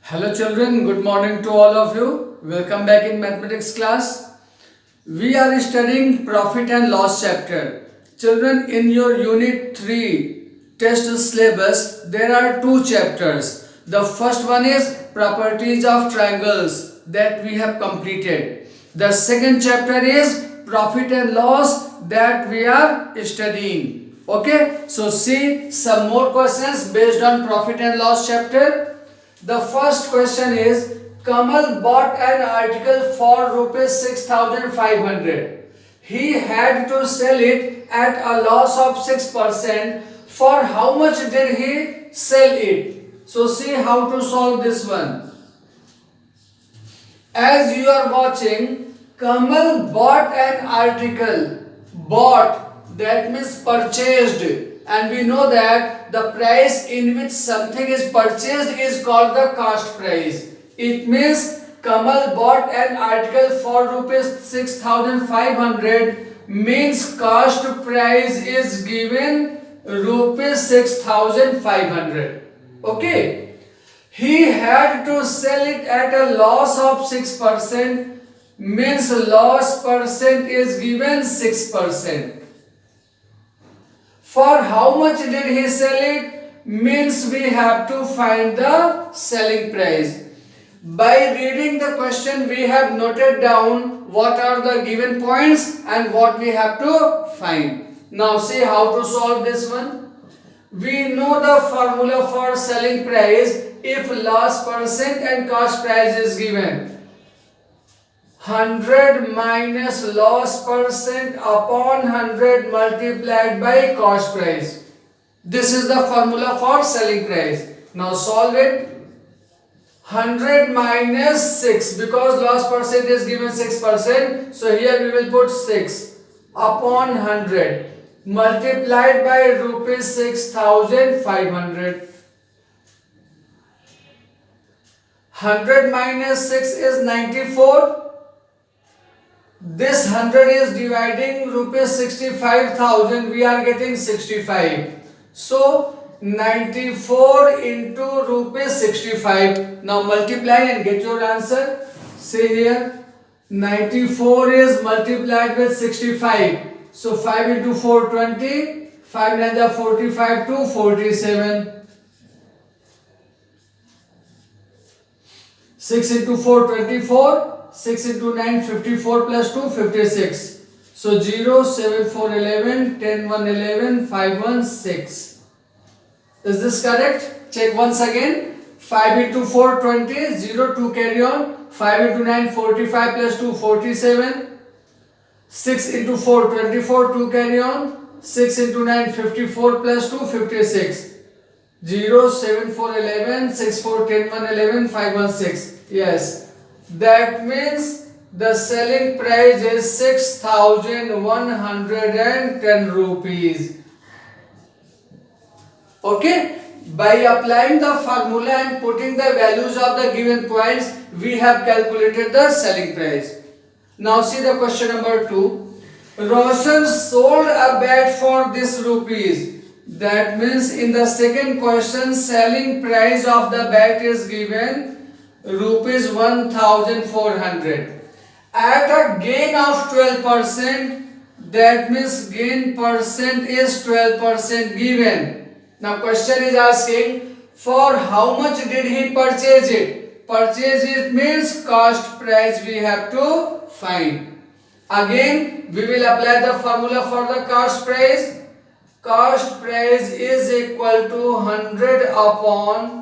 Hello children, good morning to all of you. Welcome back in mathematics class. We are studying profit and loss chapter. Children, in your unit 3 test syllabus, there are two chapters. The first one is properties of triangles that we have completed. The second chapter is profit and loss that we are studying. Okay, so see some more questions based on profit and loss chapter. The first question is Kamal bought an article for rupees 6,500. He had to sell it at a loss of 6%. For how much did he sell it? So see how to solve this one. As you are watching, Kamal bought an article. Bought, that means purchased. And we know that the price in which something is purchased is called the cost price. It means Kamal bought an article for rupees 6,500 means cost price is given rupees 6,500. Okay. He had to sell it at a loss of 6% means loss percent is given 6%. For how much did he sell it means we have to find the selling price. By reading the question we have noted down what are the given points and what we have to find. Now see how to solve this one. We know the formula for selling price if loss percent and cost price is given. 100 minus loss percent upon 100 multiplied by cost price. This is the formula for selling price. Now solve it. 100 minus 6 because loss percent is given 6%. So here we will put 6 upon 100 multiplied by rupees 6,500. 100 minus 6 is 94. This 100 is dividing rupees 65,000. We are getting 65. So 94 into rupees 65. Now multiply and get your answer. See here. 94 is multiplied with 65. So 5 into 4, 20. 5 9 are 45 to 47. 6 into 4, 24. 6 into 9, 54 plus 2, 56. So 0, 7, 4, 11, 10, 1, 11, 5, 1, 6. Is this correct? Check once again. 5 into 4, 20, 0, 2 carry on. 5 into 9, 45 plus 2, 47. 6 into 4, 24, 2 carry on. 6 into 9, 54 plus 2, 56. 0, 7, 4, 11, 6, 4, 10, 1, 11, 5, 1, 6. Yes. That means the selling price is 6,110 rupees. Okay. By applying the formula and putting the values of the given points, we have calculated the selling price. Now see the question number 2. Roshan sold a bat for this rupees. That means in the second question, selling price of the bat is given rupees 1,400 at a gain of 12%. That means gain percent is 12% given. Now question is asking for how much did he purchase it. Purchase it means cost price we have to find. Again we will apply the formula for the cost price. Cost price is equal to 100 upon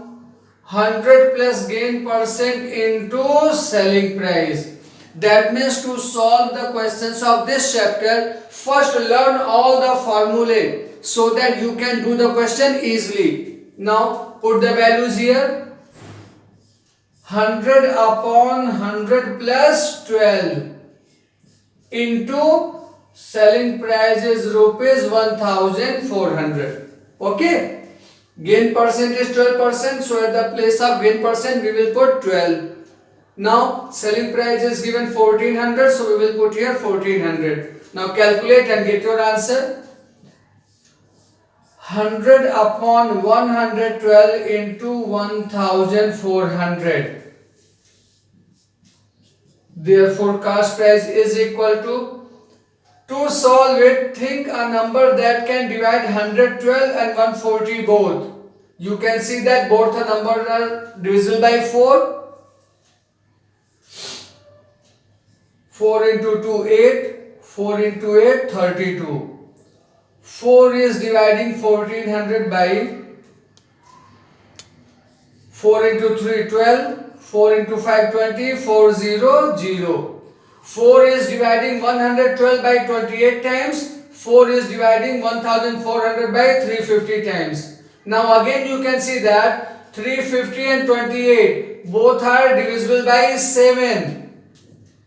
100 plus gain percent into selling price. That means to solve the questions of this chapter, first learn all the formulae so that you can do the question easily. Now put the values here. 100 upon 100 plus 12 into selling price is rupees 1,400. Okay. Gain percent is 12%, so at the place of gain percent we will put 12. Now selling price is given 1400, so we will put here 1400. Now calculate and get your answer. 100 upon 112 into 1400. Therefore, cost price is equal to solve it, think a number that can divide 112 and 140 both. You can see that both the numbers are divisible by 4. 4 into 2, 8. 4 into 8, 32. 4 is dividing 1400 by 4 into 3, 12. 4 into 5, 20. 4, 0, 0. 4 is dividing 112 by 28 times. 4 is dividing 1400 by 350 times. Now again you can see that 350 and 28 both are divisible by 7.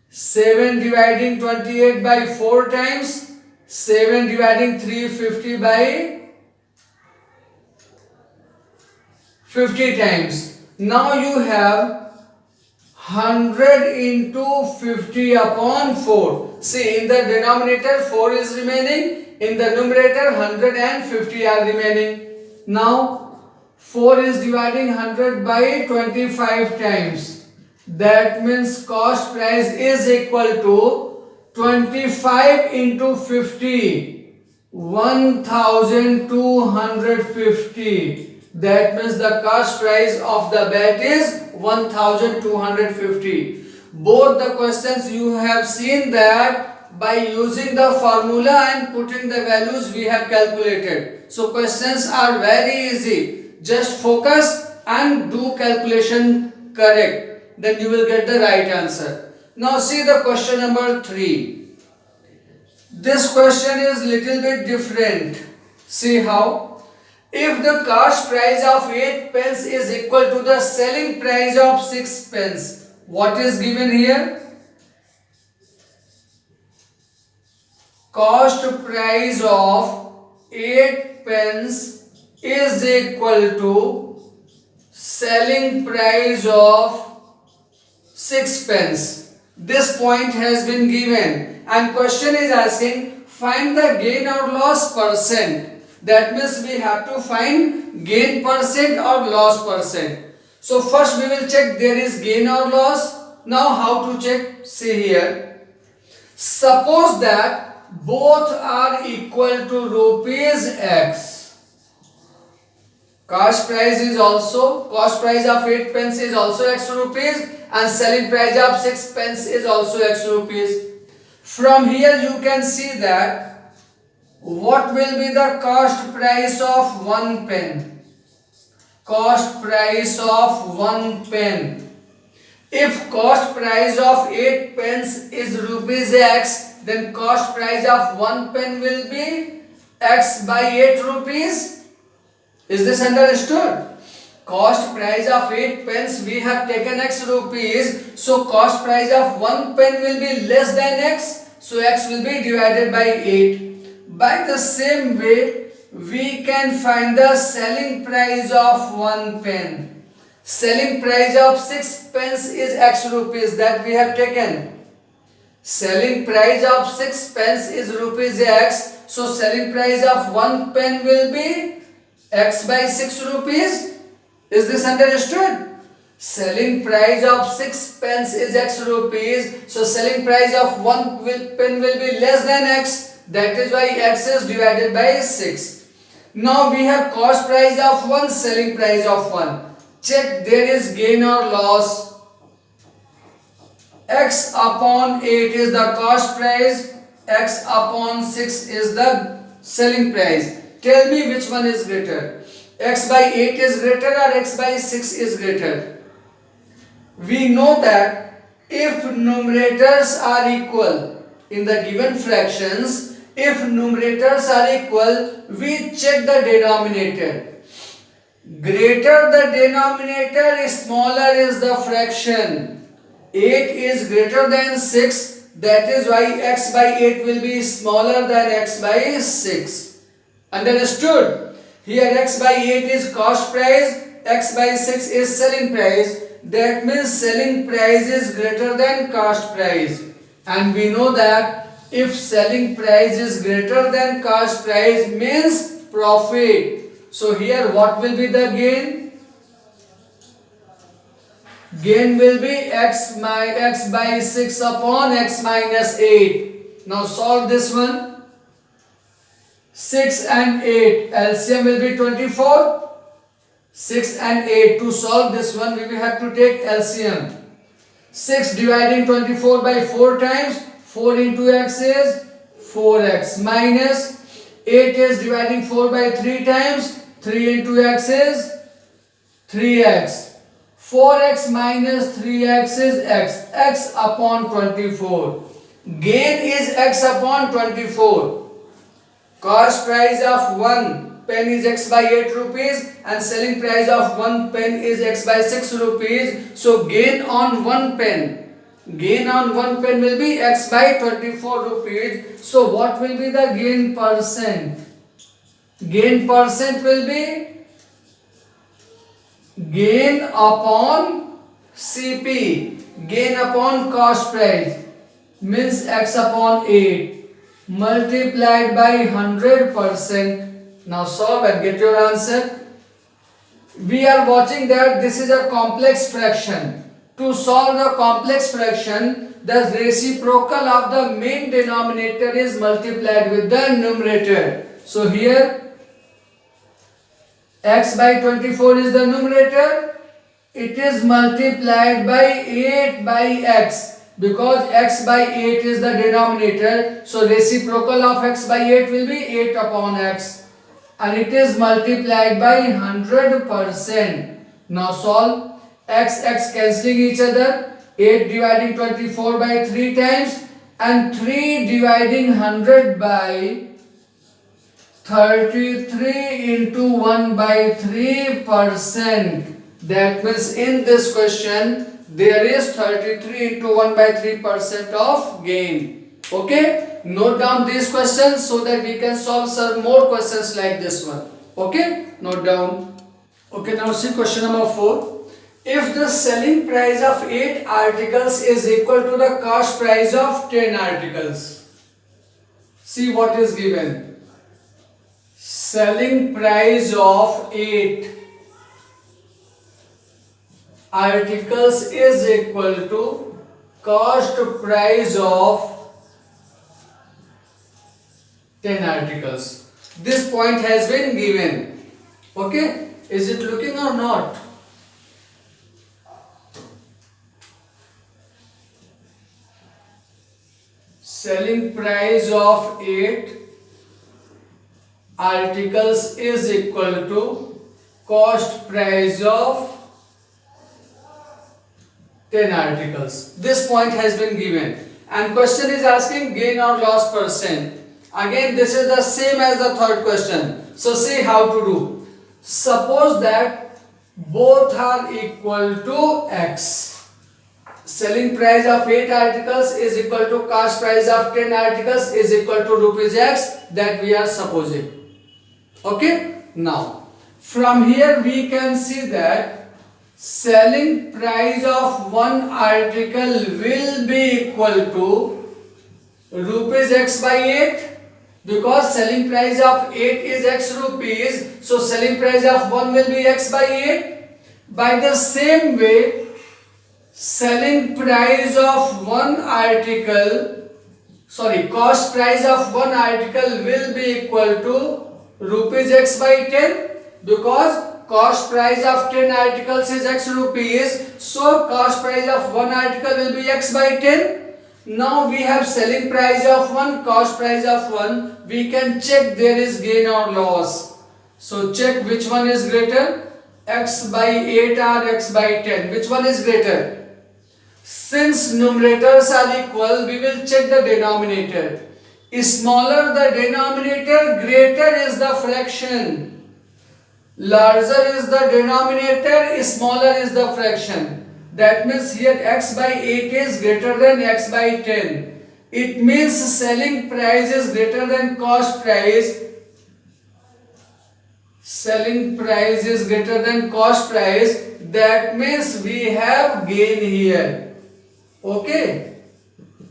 7 dividing 28 by 4 times. 7 dividing 350 by 50 times. Now you have 100 into 50 upon 4. See, in the denominator 4 is remaining. In the numerator 150 are remaining. Now 4 is dividing 100 by 25 times. That means cost price is equal to 25 into 50. 1250. That means the cost price of the bat is 1250. Both the questions you have seen that by using the formula and putting the values we have calculated. So questions are very easy. Just focus and do calculation correct. Then you will get the right answer. Now see the question number 3. This question is little bit different. See how? If the cost price of 8 pence is equal to the selling price of 6 pence, what is given here? Cost price of 8 pence is equal to selling price of 6 pence. This point has been given and question is asking find the gain or loss percent. That means we have to find gain percent or loss percent. So first we will check there is gain or loss. Now how to check? See here. Suppose that both are equal to rupees X. Cost price of 8 pence is also X rupees and selling price of 6 pence is also X rupees. From here you can see that what will be the cost price of 1 pen? Cost price of 1 pen. If cost price of 8 pence is rupees X, then cost price of 1 pen will be X by 8 rupees. Is this understood? Cost price of 8 pence we have taken X rupees. So cost price of 1 pen will be less than X. So X will be divided by 8. By the same way, we can find the selling price of 1 pen. Selling price of 6 pence is X rupees that we have taken. Selling price of 6 pence is rupees X. So selling price of 1 pen will be X by 6 rupees. Is this understood? Selling price of 6 pence is X rupees. So selling price of 1 pen will be less than X. That is why X is divided by 6. Now we have cost price of 1, selling price of 1. Check there is gain or loss. X upon 8 is the cost price. X upon 6 is the selling price. Tell me which one is greater. X by 8 is greater or X by 6 is greater? We know that if numerators are equal in the given fractions, if numerators are equal, we check the denominator. Greater the denominator, smaller is the fraction. 8 is greater than 6. That is why X by 8 will be smaller than X by 6. Understood? Here X by 8 is cost price. X by 6 is selling price. That means selling price is greater than cost price. And we know that if selling price is greater than cost price means profit. So here what will be the gain? Gain will be x by 6 upon x minus 8. Now solve this one. 6 and 8, LCM will be 24. 6 and 8, to solve this one we will have to take LCM. 6 dividing 24 by 4 times, 4 into x is 4x, minus 8 is dividing 4 by 3 times, 3 into x is 3x. 4x minus 3x is x upon 24. Gain is x upon 24. Cost price of 1 pen is x by 8 rupees and selling price of 1 pen is x by 6 rupees. So gain on 1 pen. Gain on 1 pen will be x by 24 rupees. So what will be the gain percent? Gain percent will be gain upon CP. Gain upon cost price means x upon 8 multiplied by 100%. Now solve and get your answer. We are watching that this is a complex fraction. To solve the complex fraction, the reciprocal of the main denominator is multiplied with the numerator. So here x by 24 is the numerator. It is multiplied by 8 by x because x by 8 is the denominator. So reciprocal of x by 8 will be 8 upon x. And it is multiplied by 100%. Now solve. X cancelling each other. 8 dividing 24 by 3 times and 3 dividing 100 by 33 into 1 by 3%. That means in this question there is 33 into 1 by 3% of gain. Okay, note down these questions so that we can solve some more questions like this one. Okay, note down. Okay, now see question number 4. If the selling price of 8 articles is equal to the cost price of 10 articles, see what is given. Selling price of 8 articles is equal to cost price of 10 articles. This point has been given. Okay, is it looking or not? Selling price of 8 articles is equal to cost price of 10 articles. This point has been given and question is asking gain or loss percent. Again this is the same as the third question. So see how to do. Suppose that both are equal to x. Selling price of 8 articles is equal to cost price of 10 articles is equal to rupees x, that we are supposing. Okay, now from here we can see that selling price of one article will be equal to rupees x by 8 because selling price of 8 is x rupees, so selling price of 1 will be x by 8. By the same way, selling price of one article, cost price of one article will be equal to rupees x by 10 because cost price of 10 articles is x rupees, so cost price of one article will be x by 10. Now we have selling price of 1, cost price of 1. We can check there is gain or loss. So check which one is greater, x by 8 or x by 10. Which one is greater? Since numerators are equal, we will check the denominator. Smaller the denominator, greater is the fraction. Larger is the denominator, smaller is the fraction. That means here x by 8 is greater than x by 10. It means selling price is greater than cost price. Selling price is greater than cost price. That means we have gain here. Okay.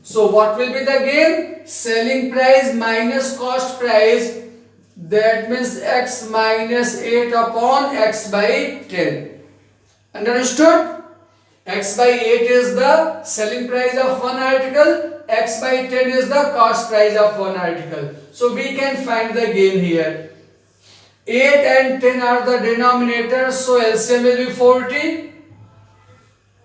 So what will be the gain? Selling price minus cost price. That means x minus 8 upon x by 10. Understood? X by 8 is the selling price of one article, x by 10 is the cost price of one article. So we can find the gain here. 8 and 10 are the denominators, so LCM will be 40.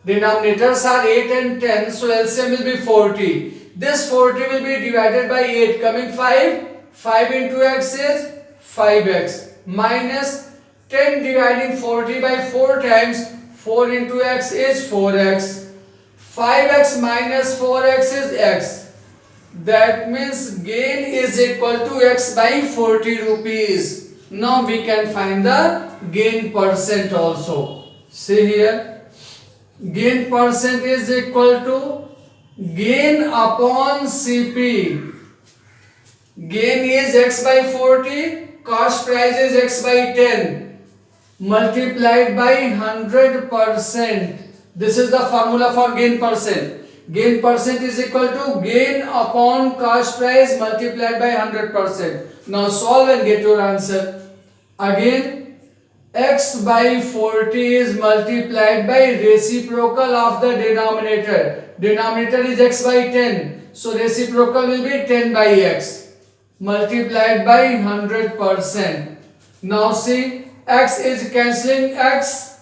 Denominators are 8 and 10, so LCM will be 40. This 40 will be divided by 8, coming 5. 5 into x is 5x minus 10 dividing 40 by 4 times 4 into x is 4x. 5x minus 4x is x. That means gain is equal to x by 40 rupees. Now we can find the gain percent also. See here. Gain percent is equal to gain upon CP. Gain is x by 40, cost price is x by 10 multiplied by 100%. This is the formula for gain percent. Gain percent is equal to gain upon cost price multiplied by 100%. Now solve and get your answer. Again, x by 40 is multiplied by reciprocal of the denominator. Denominator is x by 10. So reciprocal will be 10 by x multiplied by 100%. Now see, x is cancelling x.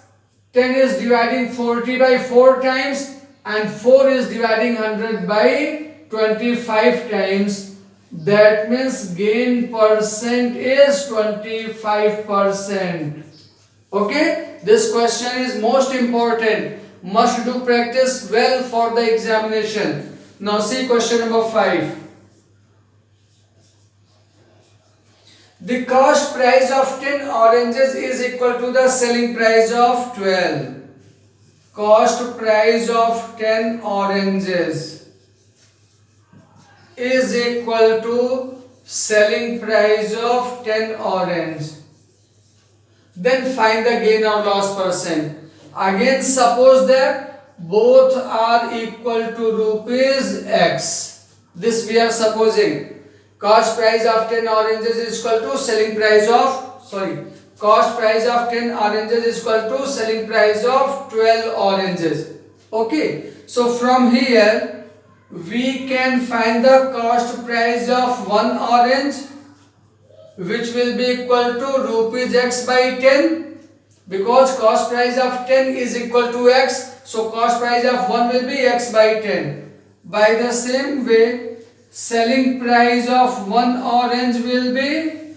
10 is dividing 40 by 4 times and 4 is dividing 100 by 25 times. That means gain percent is 25%. Okay, this question is most important. Must do practice well for the examination. Now see question number 5. The cost price of 10 oranges is equal to the selling price of 12. Cost price of 10 oranges is equal to selling price of 10 orange. Then find the gain or loss percent. Again suppose that both are equal to rupees x. This we are supposing. Cost price of 10 oranges is equal to selling price of, cost price of 10 oranges is equal to selling price of 12 oranges. Okay, so from here we can find the cost price of one orange, which will be equal to rupees x by 10, because cost price of 10 is equal to x, so cost price of 1 will be x by 10. By the same way, selling price of one orange will be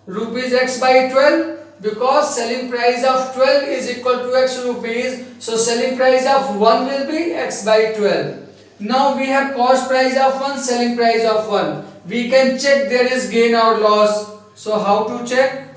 rupees x by 12, because selling price of 12 is equal to x rupees, so selling price of 1 will be x by 12. Now we have cost price of 1, selling price of 1. We can check there is gain or loss. So how to check?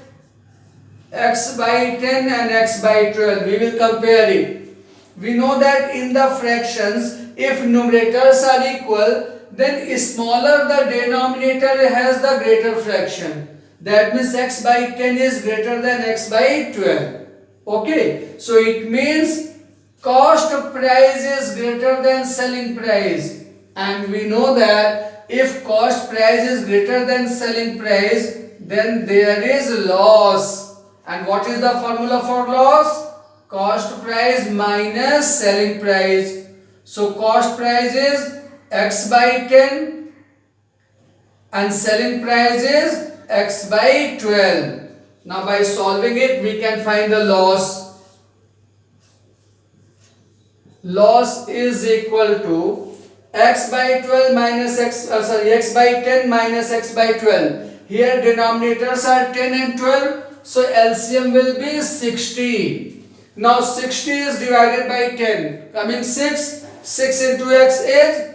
X by 10 and x by 12. We will compare it. We know that in the fractions, if numerators are equal, then smaller the denominator has the greater fraction. That means x by 10 is greater than x by 12. Okay, so it means cost price is greater than selling price. And we know that if cost price is greater than selling price, then there is loss. And what is the formula for loss? Cost price minus selling price. So cost price is x by 10 and selling price is x by 12. Now by solving it, we can find the loss. Loss is equal to x by 12 minus x by 10 minus x by 12. Here denominators are 10 and 12, so LCM will be 60. Now 60 is divided by 10, coming 6. 6 into x is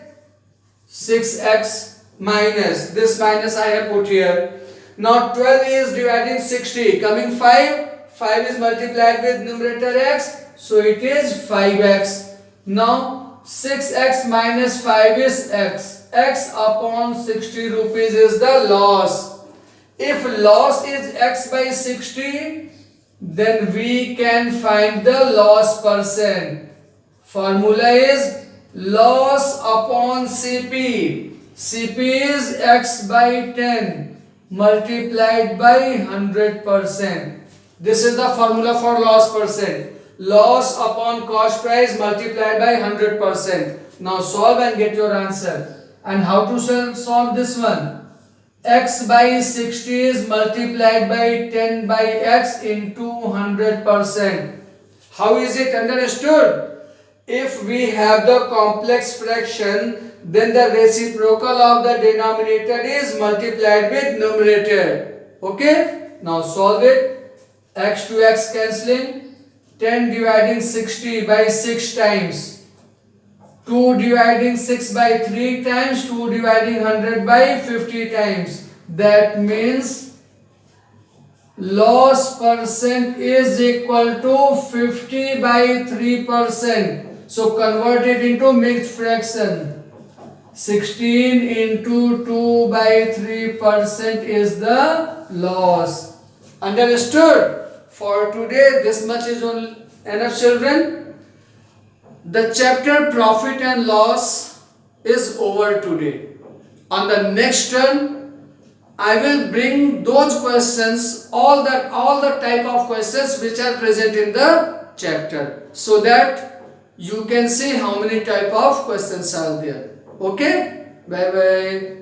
6x minus, this minus I have put here. Now 12 is dividing 60, coming 5. 5 is multiplied with numerator x, so it is 5x. Now 6x minus 5 is x. X upon 60 rupees is the loss. If loss is x by 60, then we can find the loss percent. Formula is loss upon CP. CP is x by 10 multiplied by 100%. This is the formula for loss percent. Loss upon cost price multiplied by 100%. Now solve and get your answer. And how to solve this one? X by 60 is multiplied by 10 by x into 100%. How is it understood? If we have the complex fraction, then the reciprocal of the denominator is multiplied with numerator. Okay? Now solve it. X to x cancelling. 10 dividing 60 by 6 times. 2 dividing 6 by 3 times. 2 dividing 100 by 50 times. That means loss percent is equal to 50 by 3%. So convert it into mixed fraction. 16 into 2 by 3% is the loss. Understood? For today, this much is only enough, children. The chapter profit and loss is over today. On the next turn, I will bring those questions, all the type of questions which are present in the chapter, so that you can see how many type of questions are there. Okay? Bye bye.